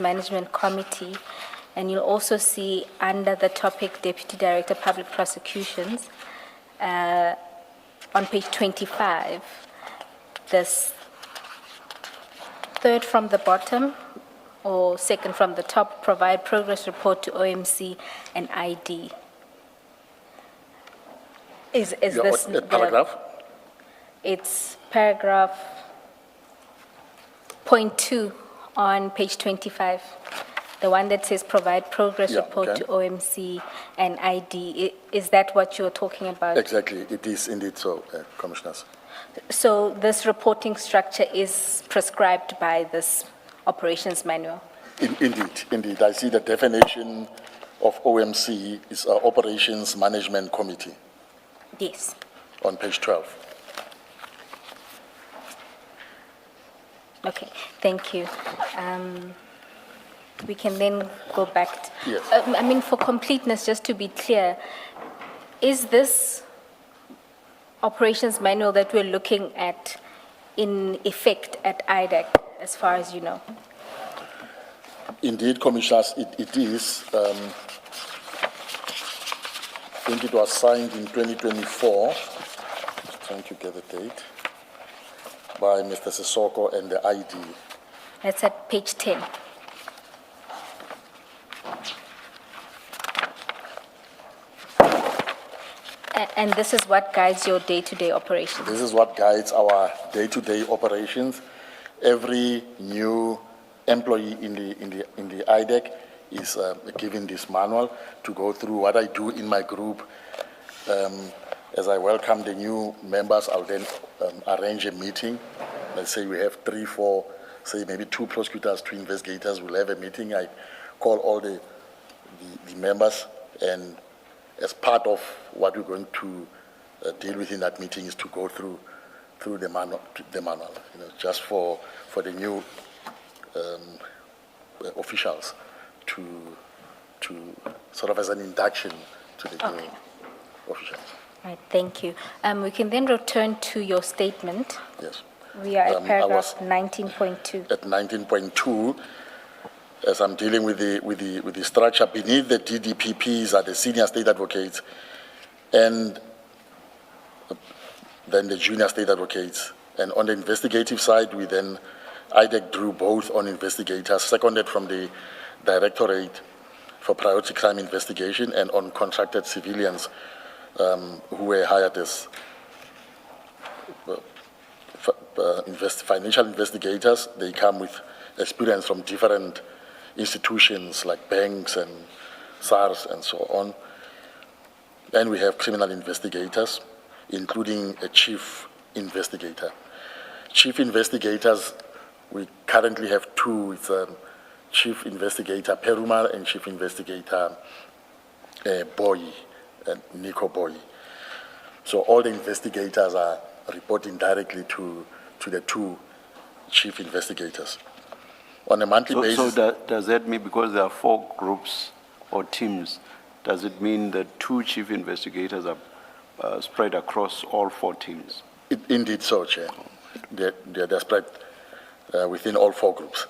Management Committee, and you'll also see under the topic Deputy Director Public Prosecutions on page 25, this third from the bottom or second from the top, provide progress report to OMC and ID. Is this the paragraph? It's paragraph point 2 on page 25, the one that says provide progress report to OMC and ID. Is that what you're talking about? Exactly, it is indeed so, Commissioners. So this reporting structure is prescribed by this operations manual? Indeed. I see the definition of OMC is Operations Management Committee. Yes. On page 12. Okay, thank you. We can then go back. Yes. I mean, for completeness, just to be clear, is this operations manual that we're looking at in effect at IDEC, as far as you know? Indeed, Commissioners, it is. I think it was signed in 2024. Just trying to get the date. By Mr. Sissoko and the ID. That's at page 10. And this is what guides your day-to-day operations? This is what guides our day-to-day operations. Every new employee in the IDEC is given this manual to go through what I do in my group. As I welcome the new members, I'll then arrange a meeting. Let's say we have 3, 4, say maybe 2 prosecutors, 2 investigators. We'll have a meeting. I call all the members, and as part of what we're going to deal with in that meeting is to go through the manual, just for the new officials to sort of as an induction to the new officials. Right, thank you. We can then return to your statement. Yes. We are at paragraph 19.2. At 19.2, as I'm dealing with the structure, beneath the DDPPs are the senior state advocates, and then the junior state advocates. And on the investigative side, IDEC drew both on investigators, seconded from the Directorate for Priority Crime Investigation, and on contracted civilians who were hired as financial investigators. They come with experience from different institutions like banks and SARS and so on. And we have criminal investigators, including a chief investigator. Chief investigators, we currently have 2. It's Chief Investigator Peruma and Chief Investigator Boy, Nico Boy. So all the investigators are reporting directly to the 2 chief investigators. On a monthly basis. So does that mean, because there are 4 groups or teams, does it mean that 2 chief investigators are spread across all 4 teams? Indeed so, Chair. They're spread within all 4 groups.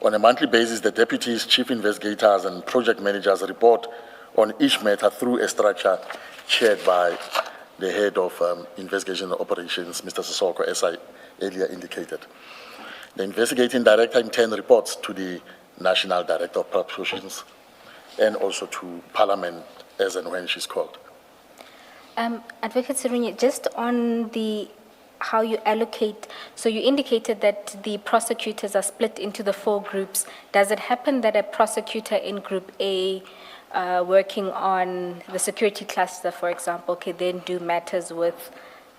On a monthly basis, the deputies, chief investigators, and project managers report on each matter through a structure chaired by the head of investigation operations, Mr. Sissoko, as I earlier indicated. The investigating director in turn reports to the National Director of Prosecutions and also to Parliament as and when she's called. Advocate Serunye, just on how you allocate, so you indicated that the prosecutors are split into the 4 groups. Does it happen that a prosecutor in Group A working on the security cluster, for example, can then do matters with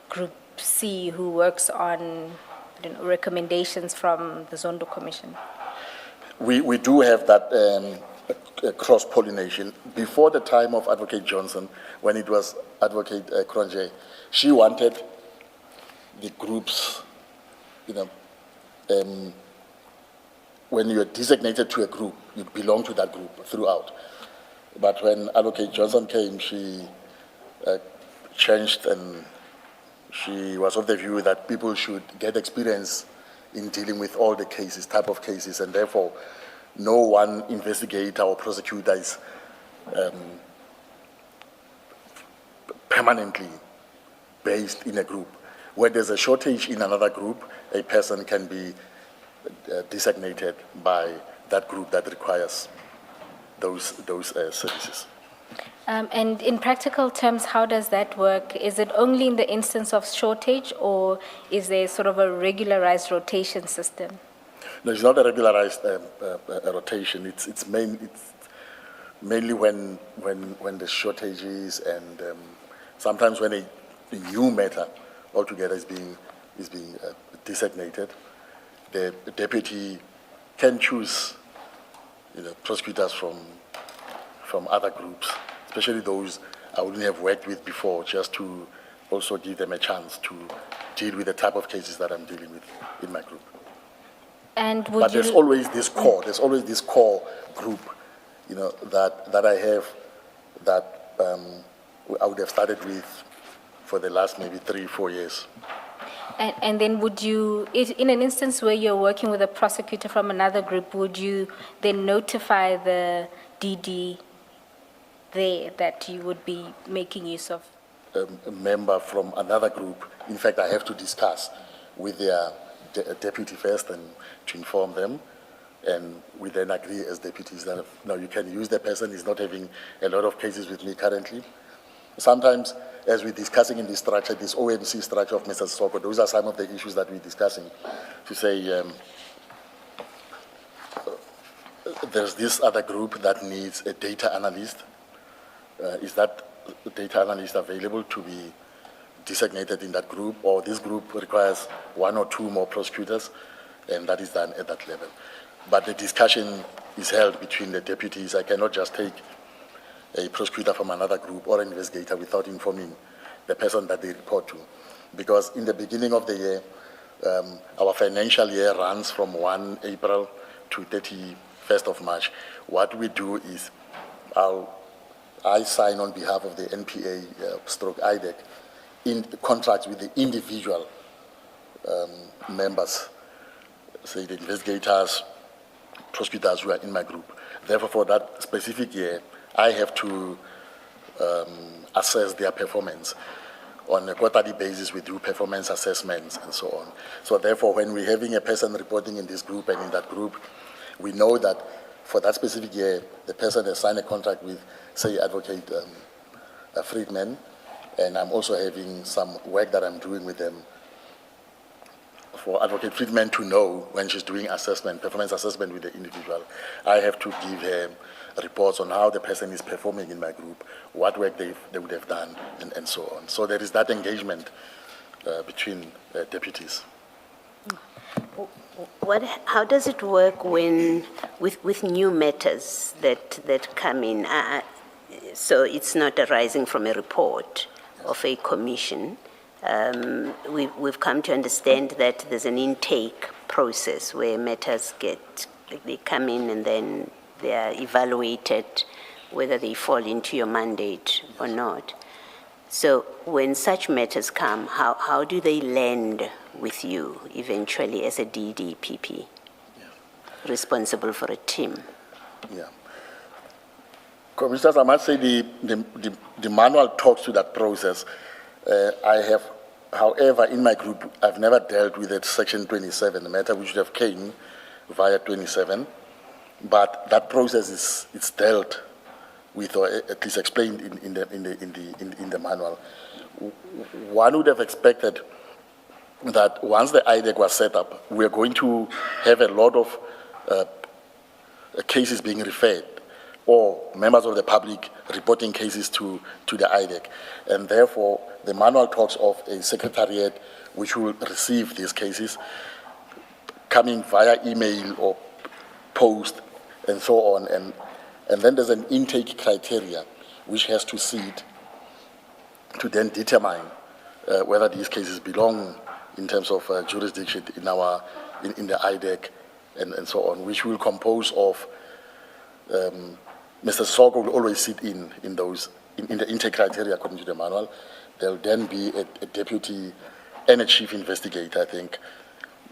Group C, who works on recommendations from the Zondo Commission? We do have that cross-pollination. Before the time of Advocate Johnson, when it was Advocate Kronje, she wanted the groups, when you're designated to a group, you belong to that group throughout. But when Advocate Johnson came, she changed, and she was of the view that people should get experience in dealing with all the cases, type of cases, and therefore no one investigator or prosecutor is permanently based in a group. Where there's a shortage in another group, a person can be designated by that group that requires those services. And in practical terms, how does that work? Is it only in the instance of shortage, or is there sort of a regularized rotation system? No, it's not a regularized rotation. It's mainly when the shortages and sometimes when a new matter altogether is being designated, the deputy can choose, prosecutors from other groups, especially those I wouldn't have worked with before, just to also give them a chance to deal with the type of cases that I'm dealing with in my group. And But there's always this core group, that I have, that I would have started with for the last maybe 3-4 years. And then would you, in an instance where you're working with a prosecutor from another group, would you then notify the DD there that you would be making use of? A member from another group, in fact, I have to discuss with their deputy first and to inform them, and we then agree as deputies that, no, you can use the person, he's not having a lot of cases with me currently. Sometimes, as we're discussing in this structure, this OMC structure of Mr. Soko, those are some of the issues that we're discussing, to say, there's this other group that needs a data analyst. Is that data analyst available to be designated in that group, or this group requires 1 or 2 more prosecutors, and that is done at that level. But the discussion is held between the deputies. I cannot just take a prosecutor from another group or an investigator without informing the person that they report to. Because in the beginning of the year, our financial year runs from 1 April to 31st of March. What we do is I sign on behalf of the NPA stroke IDEC in contracts with the individual members, say the investigators, prosecutors who are in my group. Therefore, for that specific year, I have to assess their performance. On a quarterly basis, we do performance assessments and so on. So therefore, when we're having a person reporting in this group and in that group, we know that for that specific year, the person has signed a contract with, say, Advocate Friedman, and I'm also having some work that I'm doing with them for Advocate Friedman to know when she's doing performance assessment with the individual. I have to give her reports on how the person is performing in my group, what work they would have done, and so on. So there is that engagement between deputies. How does it work when with new matters that come in? So it's not arising from a report of a commission. We've come to understand that there's an intake process where matters they come in and then they are evaluated whether they fall into your mandate or not. So when such matters come, how do they land with you eventually as a DDPP, responsible for a team? Yeah. Commissioners, I must say the manual talks to that process. I have, however, in my group, I've never dealt with a Section 27 matter, which would have came via 27, but that process is dealt with, or at least explained in the manual. One would have expected that once the IDEC was set up, we are going to have a lot of cases being referred, or members of the public reporting cases to the IDEC. And therefore, the manual talks of a secretariat which will receive these cases coming via email or post and so on. And then there's an intake criteria which has to seed to then determine whether these cases belong in terms of jurisdiction in the IDEC and so on, which will compose of Mr. Soko will always sit in the intake criteria according to the manual. There'll then be a deputy and a chief investigator, I think.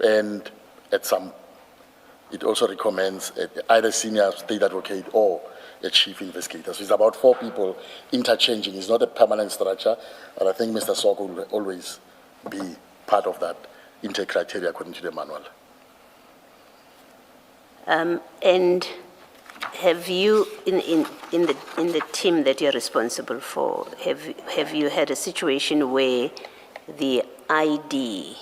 And it also recommends either senior state advocate or a chief investigator. So it's about 4 people interchanging. It's not a permanent structure, but I think Mr. Soko will always be part of that intake criteria according to the manual. And have you, in the team that you're responsible for, have you had a situation where the ID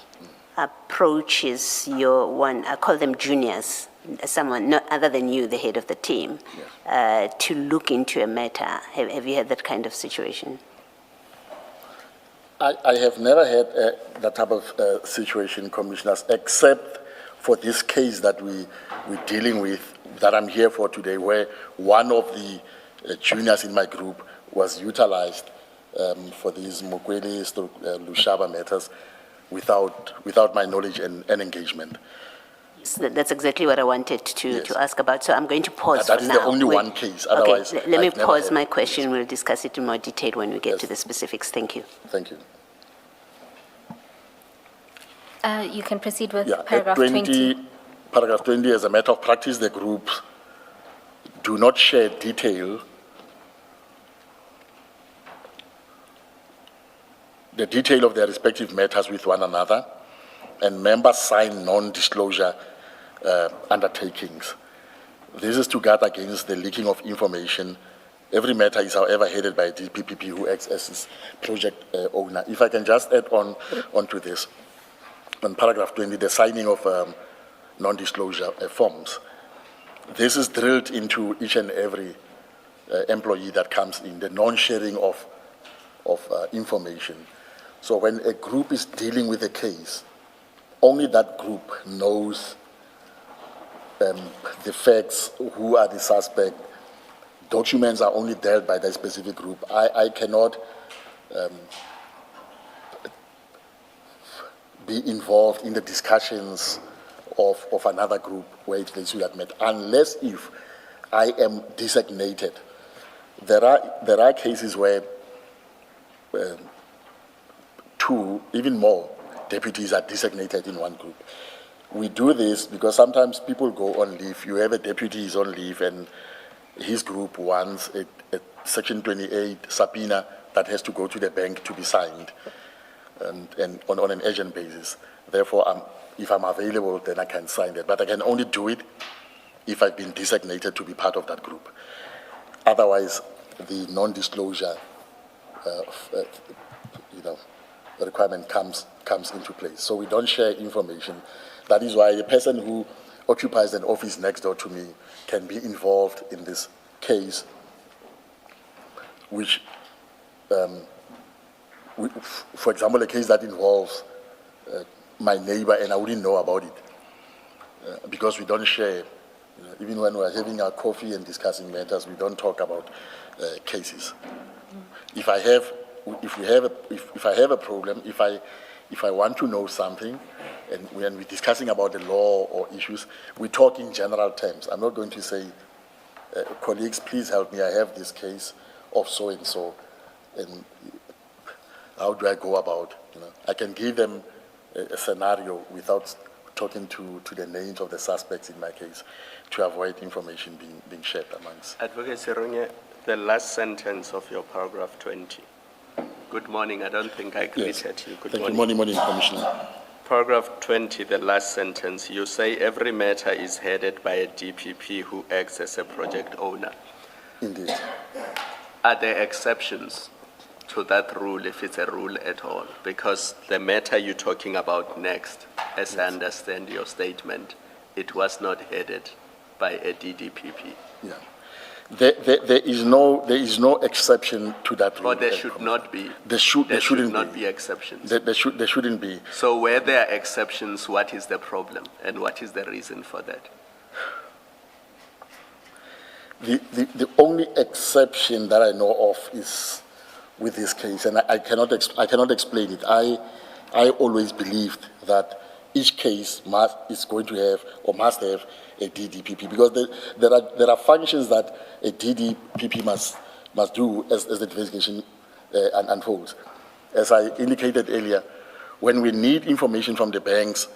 approaches your one, I call them juniors, someone not other than you, the head of the team, to look into a matter? Have you had that kind of situation? I have never had that type of situation, commissioners, except for this case that we're dealing with, that I'm here for today, where one of the juniors in my group was utilized for these Mokwele Lushaba matters without my knowledge and engagement. So that's exactly what I wanted to ask about. So I'm going to pause That for is now. the only one case. Otherwise, okay, let me I've never pause had my it. question. We'll discuss it in more detail when we get to the specifics. Thank you. Thank you. You can proceed with Yeah, paragraph 20. Paragraph 20, as a matter of practice, the groups do not share the detail of their respective matters with one another, and members sign non-disclosure undertakings. This is to guard against the leaking of information. Every matter is, however, headed by a DPPP who acts as its project owner. If I can just add on to this, on paragraph 20, the signing of non-disclosure forms. This is drilled into each and every employee that comes in, the non-sharing of information. So when a group is dealing with a case, only that group knows the facts, who are the suspect. Documents are only dealt by that specific group. I cannot be involved in the discussions of another group where it relates to that matter, unless if I am designated. There are cases where 2, even more, deputies are designated in one group. We do this because sometimes people go on leave. You have a deputy who's on leave and his group wants a Section 28 subpoena that has to go to the bank to be signed and on an urgent basis. Therefore, if I'm available, then I can sign that. But I can only do it if I've been designated to be part of that group. Otherwise, the non-disclosure requirement comes into place. So we don't share information. That is why the person who occupies an office next door to me can be involved in this case, which, for example, a case that involves my neighbor and I wouldn't know about it because we don't share. Even when we're having our coffee and discussing matters, we don't talk about cases. If I have a problem, if I want to know something, and when we're discussing about the law or issues, we talk in general terms. I'm not going to say, colleagues, please help me. I have this case of so and so, and how do I go about? I can give them a scenario without talking to the names of the suspects in my case, to avoid information being shared amongst. Advocate Serunye, the last sentence of your paragraph 20. Good morning. I don't think I greeted you. Good morning. Good morning, Commissioner. Paragraph 20, the last sentence, you say every matter is headed by a DPP who acts as a project owner. Indeed. Are there exceptions to that rule, if it's a rule at all? Because the matter you're talking about next, as I understand your statement, it was not headed by a DDPP. Yeah. There is no exception to that rule. Or there should not be. There shouldn't not be exceptions. There shouldn't be. So where there are exceptions, what is the problem and what is the reason for that? The only exception that I know of is with this case, and I cannot explain it. I always believed that each case must have a DDPP, because there are functions that a DDPP must do as the investigation unfolds. As I indicated earlier, when we need information from the banks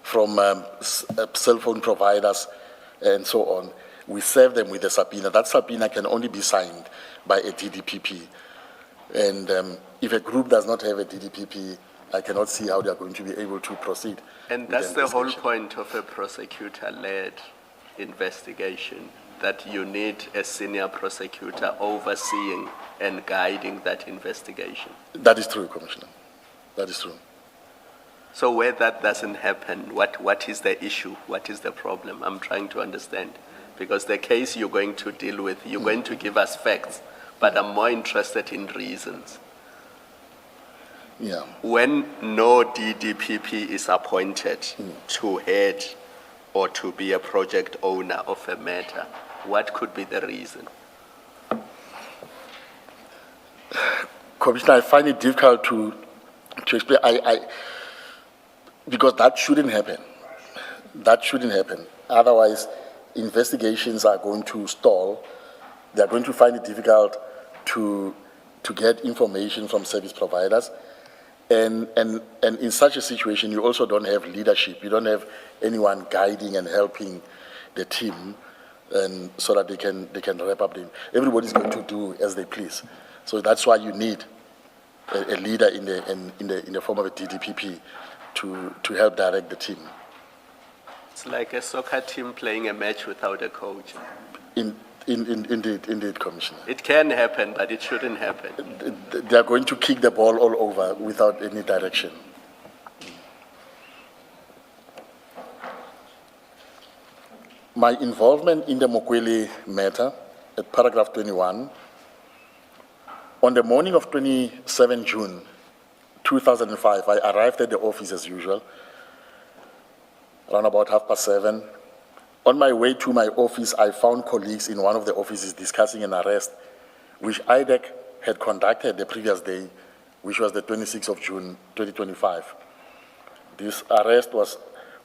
from cell phone providers and so on. We serve them with a subpoena. That subpoena can only be signed by a DDPP. And if a group does not have a DDPP, I cannot see how they are going to be able to proceed. And with that's the whole investigation. point of a prosecutor-led investigation, that you need a senior prosecutor overseeing and guiding that investigation. That is true, Commissioner. That is true. So where that doesn't happen, what is the issue? What is the problem? I'm trying to understand. Because the case you're going to deal with, you're going to give us facts, but I'm more interested in reasons. Yeah. When no DDPP is appointed to head or to be a project owner of a matter, what could be the reason? Commissioner, I find it difficult to explain. Because that shouldn't happen. That shouldn't happen. Otherwise, investigations are going to stall. They are going to find it difficult to get information from service providers. And in such a situation, you also don't have leadership. You don't have anyone guiding and helping the team, and so that they can wrap up the. Everybody's going to do as they please. So that's why you need a leader in the form of a DDPP to help direct the team. It's like a soccer team playing a match without a coach. Indeed, Commissioner. It can happen, but it shouldn't happen. They are going to kick the ball all over without any direction. My involvement in the Mokwele matter, at paragraph 21, on the morning of 27 June 2005, I arrived at the office as usual, around about 7:30. On my way to my office, I found colleagues in one of the offices discussing an arrest which IDEC had conducted the previous day, which was the 26th of June 2025. This arrest was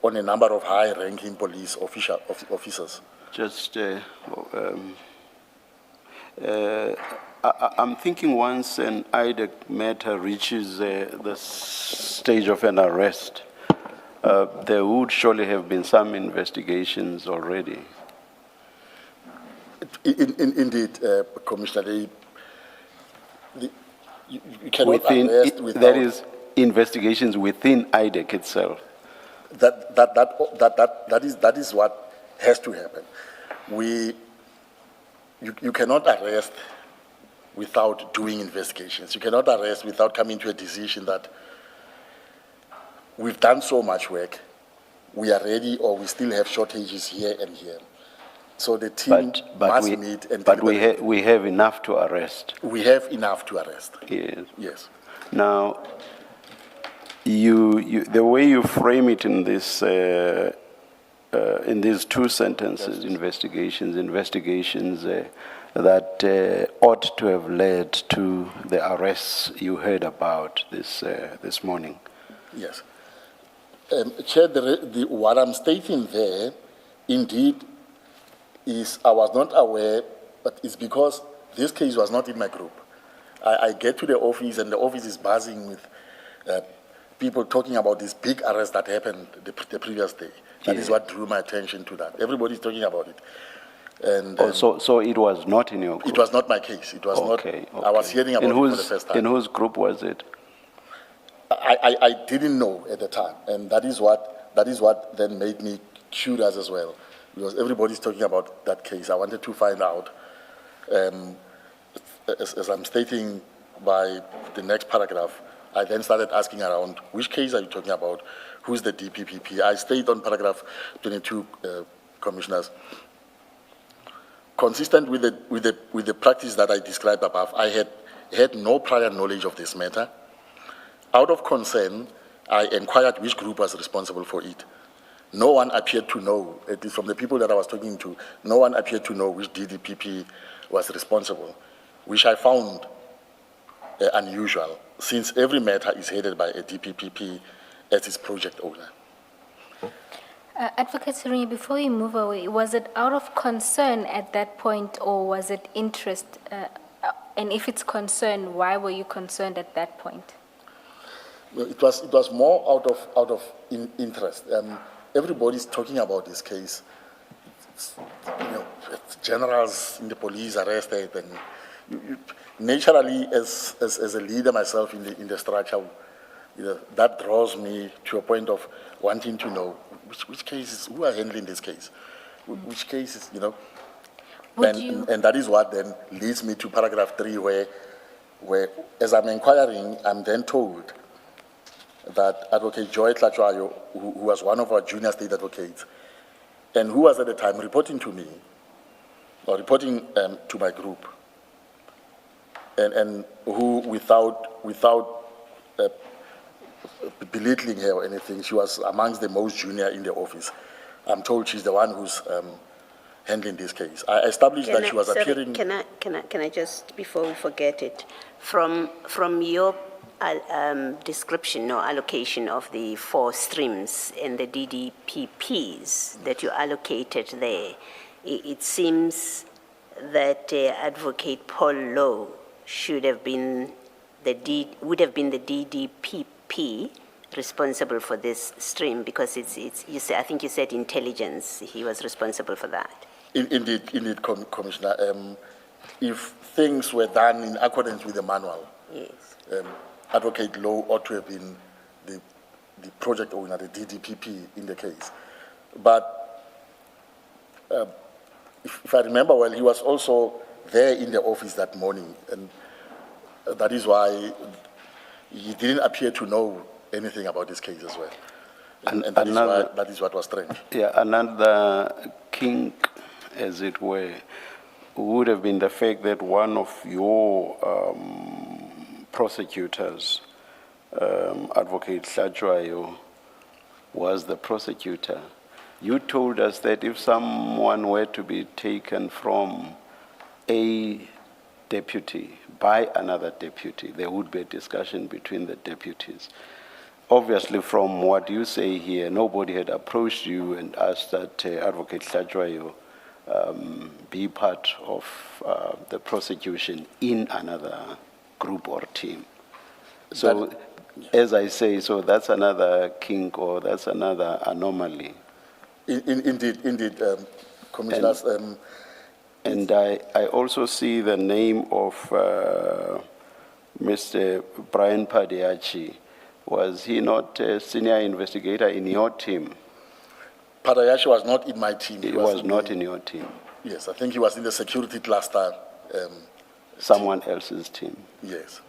on a number of high-ranking police officers. Just, I'm thinking once an IDEC matter reaches the stage of an arrest, there would surely have been some investigations already. Indeed, Commissioner, you cannot arrest without... There is investigations within IDEC itself. That is what has to happen. You cannot arrest without doing investigations. You cannot arrest without coming to a decision that we've done so much work, we are ready, or we still have shortages here and here. So the team must meet and... But we have enough to arrest. We have enough to arrest. Yes. Yes. Now, the way you frame it in this, in these two sentences, investigations that ought to have led to the arrests you heard about this morning. Yes. Chair, what I'm stating there, indeed, is I was not aware, but it's because this case was not in my group. I get to the office, and the office is buzzing with people talking about this big arrest that happened the previous day. That is what drew my attention to that. Everybody's talking about it. And so it was not in your group? It was not my case. It was not. I was hearing about it for the first time. In whose group was it? I didn't know at the time, and that is what then made me curious as well, because everybody's talking about that case. I wanted to find out, as I'm stating by the next paragraph, I then started asking around, which case are you talking about? Who's the DPPP? I stayed on paragraph 22, commissioners. Consistent with the practice that I described above, I had no prior knowledge of this matter. Out of concern, I inquired which group was responsible for it. No one appeared to know, at least from the people that I was talking to, no one appeared to know which DDPP was responsible, which I found unusual, since every matter is headed by a DPPP as its project owner. Advocate Serunye, before you move away, was it out of concern at that point, or was it interest? And if it's concern, why were you concerned at that point? It was more out of interest. Everybody's talking about this case. Generals in the police arrested, and naturally, as a leader myself in the structure, that draws me to a point of wanting to know which cases, who are handling this case, which cases, and that is what then leads me to paragraph 3, where as I'm inquiring, I'm then told that Advocate Joy Tlatswayo, who was one of our junior state advocates, and who was at the time reporting to me, or reporting to my group, and who, without belittling her or anything, she was amongst the most junior in the office. I'm told she's the one who's handling this case. I established that she was appearing. Can I just, before we forget it, from your description or allocation of the 4 streams and the DDPPs that you allocated there, it seems that Advocate Paul Lowe would have been the DDPP responsible for this stream, because I think you said intelligence, he was responsible for that. Indeed, Commissioner. If things were done in accordance with the manual, Yes. Advocate Lowe ought to have been the project owner, the DDPP in the case. But if I remember well, he was also there in the office that morning, and that is why he didn't appear to know anything about this case as well. And that is what was strange. Yeah, another kink, as it were, would have been the fact that one of your prosecutors, Advocate Tlatswayo, was the prosecutor. You told us that if someone were to be taken from a deputy by another deputy, there would be a discussion between the deputies. Obviously, from what you say here, nobody had approached you and asked that Advocate Tlatswayo be part of the prosecution in another group or team. So, as I say, so that's another kink, or that's another anomaly. Indeed, Commissioners. And I also see the name of Mr. Brian Padiachi. Was he not a senior investigator in your team? Padayashi was not in my team. He was not in your team? Yes, I think he was in the security cluster. Someone else's team? Yes.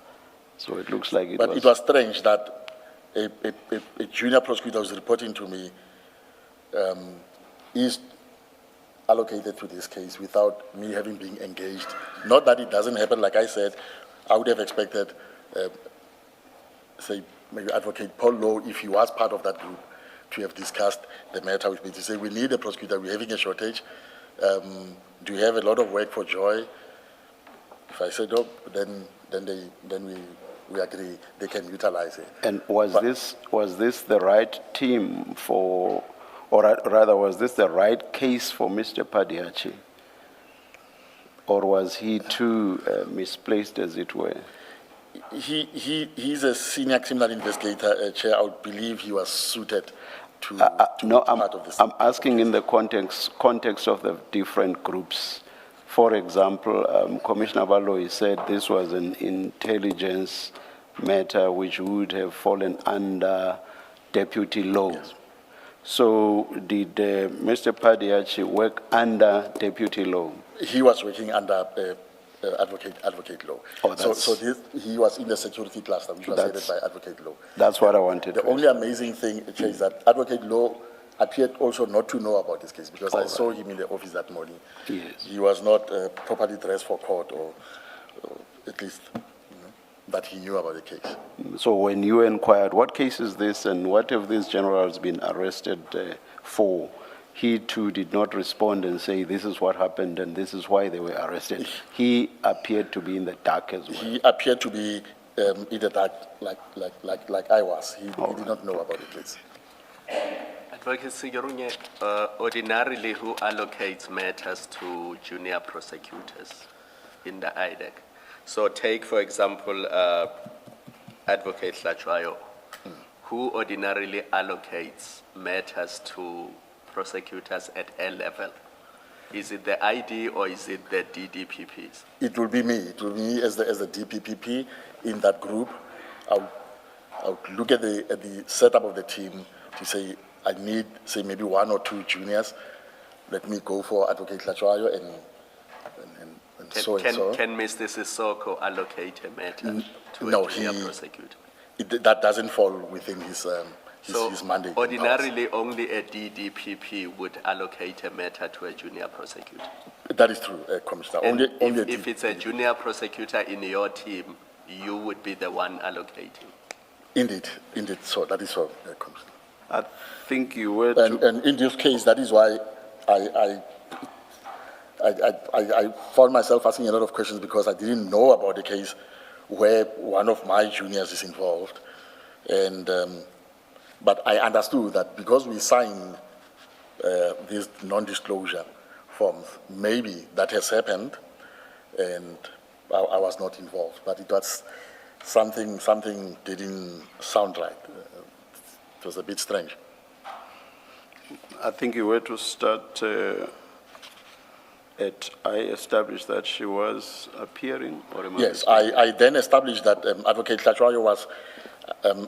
So it looks like But it was strange that a junior prosecutor was reporting to me is allocated to this case without me having been engaged. Not that it doesn't happen, like I said, I would have expected, say, maybe Advocate Paul Lowe, if he was part of that group, to have discussed the matter with me, to say, we need a prosecutor, we're having a shortage. Do you have a lot of work for Joy? If I said, no, then we agree, they can utilize it. And was this the right team for, or rather, was this the right case for Mr. Padiachi? Or was he too misplaced, as it were? He's a senior criminal investigator, Chair. I would believe he was suited to no, be part of this. I'm asking in the context of the different groups. For example, Commissioner Baloyi said this was an intelligence matter which would have fallen under Deputy Lowe. Yes. So did Mr. Padiachi work under Deputy Lowe? He was working under Advocate Lowe. He was in the security cluster, which was headed by Advocate Lowe. That's what I wanted. The only amazing thing is that Advocate Lowe appeared also not to know about this case, because I saw him in the office that morning. Yes. He was not properly dressed for court, or at least that he knew about the case. So when you inquired, what case is this and what have these generals been arrested for? He too did not respond and say this is what happened and this is why they were arrested. He appeared to be in the dark as well. He appeared to be in the dark like I was. He did not know about the case. Advocate Serunye, ordinarily who allocates matters to junior prosecutors in the IDEC? So take, for example, Advocate Tlatswayo. who ordinarily allocates matters to prosecutors at A level? Is it the ID or is it the DDPPs? It will be me. It will be me as the DPPP in that group. I'll look at the setup of the team to say I need, say, maybe one or two juniors. Let me go for Advocate Latshwayo and so and so. Can Mr. Sissoko allocate a matter to No, a junior prosecutor? That doesn't fall within his mandate. Ordinarily, only a DDPP would allocate a matter to a junior prosecutor. That is true, Commissioner. And Only if it's a junior prosecutor in your team, you would be the one allocating. Indeed. So that is so, Commissioner. I think you were to... And in this case, that is why I found myself asking a lot of questions because I didn't know about the case where one of my juniors is involved. And, but I understood that because we signed these non-disclosure forms, maybe that has happened and I was not involved. But it was something didn't sound right. It was a bit strange. I think you were to start I established that she was appearing, or am I Yes, mistaken? I then established that Advocate Latshwayo was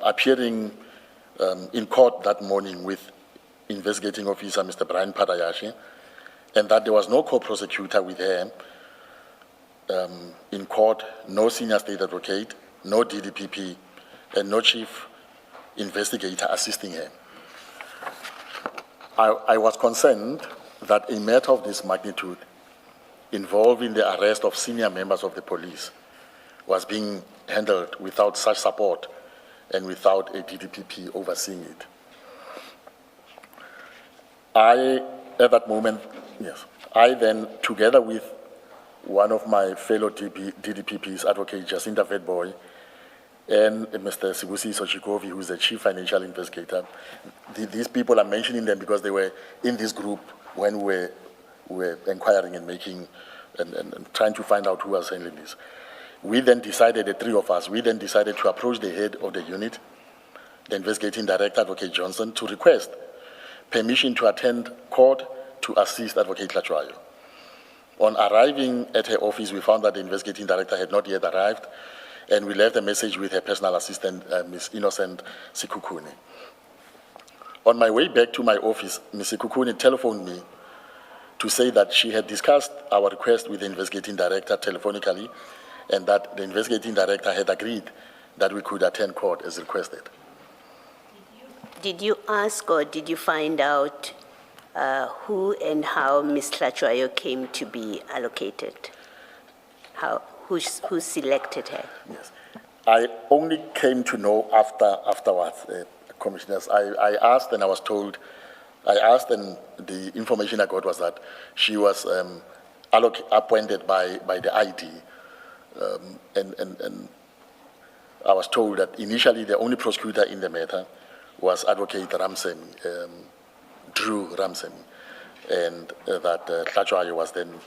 appearing in court that morning with investigating officer Mr. Brian Padayashi, and that there was no co-prosecutor with her in court, no senior state advocate, no DDPP, and no chief investigator assisting her. I was concerned that a matter of this magnitude involving the arrest of senior members of the police was being handled without such support and without a DDPP overseeing it. At that moment, yes, I then, together with one of my fellow DDPPs, Advocate Jacinta Vetboy, and Mr. Sibusi Sochikovi, who is the chief financial investigator. These people, I'm mentioning them because they were in this group when we were inquiring and making and trying to find out who was handling this. We then decided, the three of us, we then decided to approach the head of the unit, the investigating director, Advocate Johnson, to request permission to attend court to assist Advocate Latshwayo. On arriving at her office, we found that the investigating director had not yet arrived, and we left a message with her personal assistant, Ms. Innocent Sikukuni. On my way back to my office, Ms. Sikukuni telephoned me to say that she had discussed our request with the investigating director telephonically, and that the investigating director had agreed that we could attend court as requested. Did you ask or did you find out who and how Ms. Latshwayo came to be allocated? Who selected her? Yes. I only came to know afterwards, commissioners. I asked and I was told, I asked and the information I got was that she was appointed by the ID. And I was told that initially the only prosecutor in the matter was Advocate Ramsemi, Drew Ramsemi, and that Latshwayo was then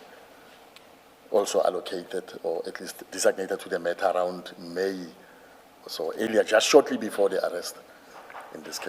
also allocated, or at least designated to the matter around May, so earlier, just shortly before the arrest in this case.